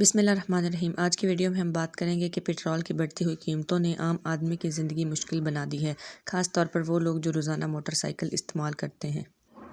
बिस्मिल्लाहिर्रहमानिर्रहीम। आज की वीडियो में हम बात करेंगे कि पेट्रोल की बढ़ती हुई कीमतों ने आम आदमी की ज़िंदगी मुश्किल बना दी है, ख़ास तौर पर वो लोग जो रोज़ाना मोटरसाइकिल इस्तेमाल करते हैं।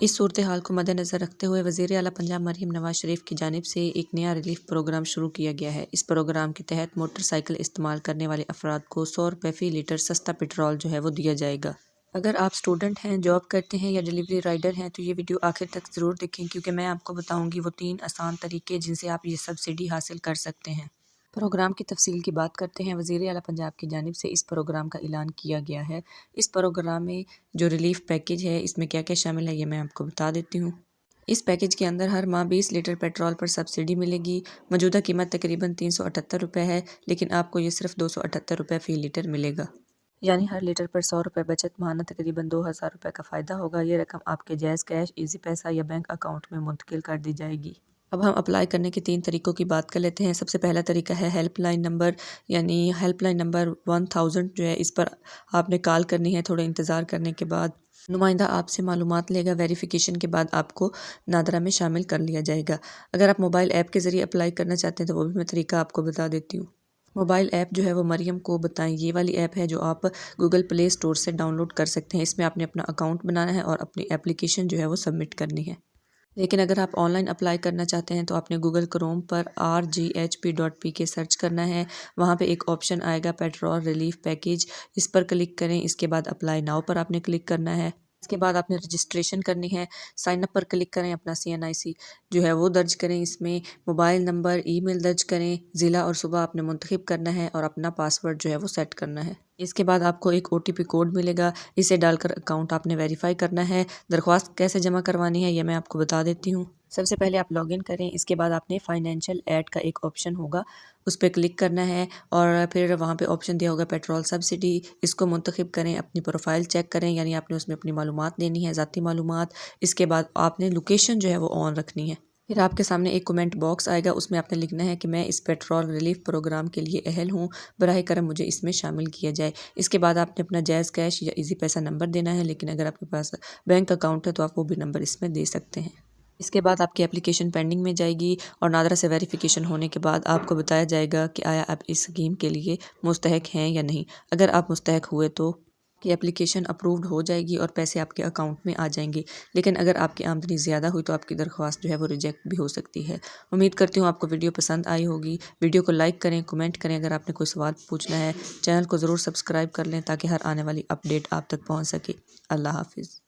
इस सूरत हाल को मद्देनज़र रखते हुए वज़ीर आला पंजाब मरीम नवाज शरीफ की जानिब से एक नया रिलीफ प्रोग्राम शुरू किया गया है। इस प्रोग्राम के तहत मोटरसाइकिल इस्तेमाल करने वाले अफराद को 100 रुपये फ़ी लीटर सस्ता पेट्रोल जो है वो दिया जाएगा। अगर आप स्टूडेंट हैं, जॉब करते हैं या डिलीवरी राइडर हैं तो ये वीडियो आखिर तक ज़रूर देखें, क्योंकि मैं आपको बताऊंगी वो 3 आसान तरीके जिनसे आप ये सब्सिडी हासिल कर सकते हैं। प्रोग्राम की तफसील की बात करते हैं। वज़ीर आला पंजाब की जानिब से इस प्रोग्राम का ऐलान किया गया है। इस प्रोग्राम में जो रिलीफ पैकेज है इसमें क्या क्या शामिल है ये मैं आपको बता देती हूँ। इस पैकेज के अंदर हर माह 20 लीटर पेट्रोल पर सब्सिडी मिलेगी। मौजूदा कीमत तकरीबन 378 रुपये है, लेकिन आपको ये सिर्फ 278 रुपये फ़ी लीटर मिलेगा। यानी हर लीटर पर 100 रुपये बचत, माहाना तकरीबन 2000 रुपये का फ़ायदा होगा। ये रकम आपके जायज़ कैश, इजी पैसा या बैंक अकाउंट में मुंतकिल कर दी जाएगी। अब हम अप्लाई करने के 3 तरीक़ों की बात कर लेते हैं। सबसे पहला तरीका है हेल्पलाइन नंबर, यानी हेल्पलाइन नंबर 1000 जो है इस पर आपने कॉल करनी है। थोड़े इंतज़ार करने के बाद नुमाइंदा आपसे मालूमात लेगा। वेरिफिकेशन के बाद आपको नादरा में शामिल कर लिया जाएगा। अगर आप मोबाइल ऐप के ज़रिए अप्लाई करना चाहते हैं तो वो भी मैं तरीका आपको बता देती हूँ। मोबाइल ऐप जो है वो मरियम को बताएं, ये वाली ऐप है जो आप गूगल प्ले स्टोर से डाउनलोड कर सकते हैं। इसमें आपने अपना अकाउंट बनाना है और अपनी एप्लीकेशन जो है वो सबमिट करनी है। लेकिन अगर आप ऑनलाइन अप्लाई करना चाहते हैं तो आपने गूगल क्रोम पर rghp.pk सर्च करना है। वहाँ पे एक ऑप्शन आएगा पेट्रोल रिलीफ पैकेज, इस पर क्लिक करें। इसके बाद अप्लाई नाउ पर आपने क्लिक करना है। इसके बाद आपने रजिस्ट्रेशन करनी है। साइन अप पर क्लिक करें, अपना CNIC जो है वो दर्ज करें। इसमें मोबाइल नंबर, ईमेल दर्ज करें, ज़िला और सूबा आपने मुंतखब करना है और अपना पासवर्ड जो है वो सेट करना है। इसके बाद आपको एक OTP कोड मिलेगा, इसे डालकर अकाउंट आपने वेरीफाई करना है। दरख्वास्त कैसे जमा करवानी है ये मैं आपको बता देती हूँ। सबसे पहले आप लॉगिन करें। इसके बाद आपने फाइनेंशियल ऐड का एक ऑप्शन होगा, उस पर क्लिक करना है और फिर वहाँ पे ऑप्शन दिया होगा पेट्रोल सब्सिडी। इसको मुंतखब करें, अपनी प्रोफाइल चेक करें, यानी आपने उसमें अपनी मालूमात देनी है, ज़ाती मालूमात। इसके बाद आपने लोकेशन जो है वो ऑन रखनी है। फिर आपके सामने एक कमेंट बॉक्स आएगा, उसमें आपने लिखना है कि मैं इस पेट्रोल रिलीफ प्रोग्राम के लिए अहल हूँ, बराह करम मुझे इसमें शामिल किया जाए। इसके बाद आपने अपना जायज़ कैश या इजी पैसा नंबर देना है, लेकिन अगर आपके पास बैंक अकाउंट है तो आप वो भी नंबर इसमें दे सकते हैं। इसके बाद आपकी एप्लीकेशन पेंडिंग में जाएगी और नादरा से वेरिफिकेशन होने के बाद आपको बताया जाएगा कि आया आप इस स्कीम के लिए मुस्तहक हैं या नहीं। अगर आप मुस्तहक हुए तो कि एप्लीकेशन अप्रूव्ड हो जाएगी और पैसे आपके अकाउंट में आ जाएंगे। लेकिन अगर आपकी आमदनी ज़्यादा हुई तो आपकी दरख्वास्त जो है वो रिजेक्ट भी हो सकती है। उम्मीद करती हूँ आपको वीडियो पसंद आई होगी। वीडियो को लाइक करें, कमेंट करें। अगर आपने कोई सवाल पूछना है चैनल को ज़रूर सब्सक्राइब कर लें ताकि हर आने वाली अपडेट आप तक पहुँच सके। अल्लाह हाफिज़।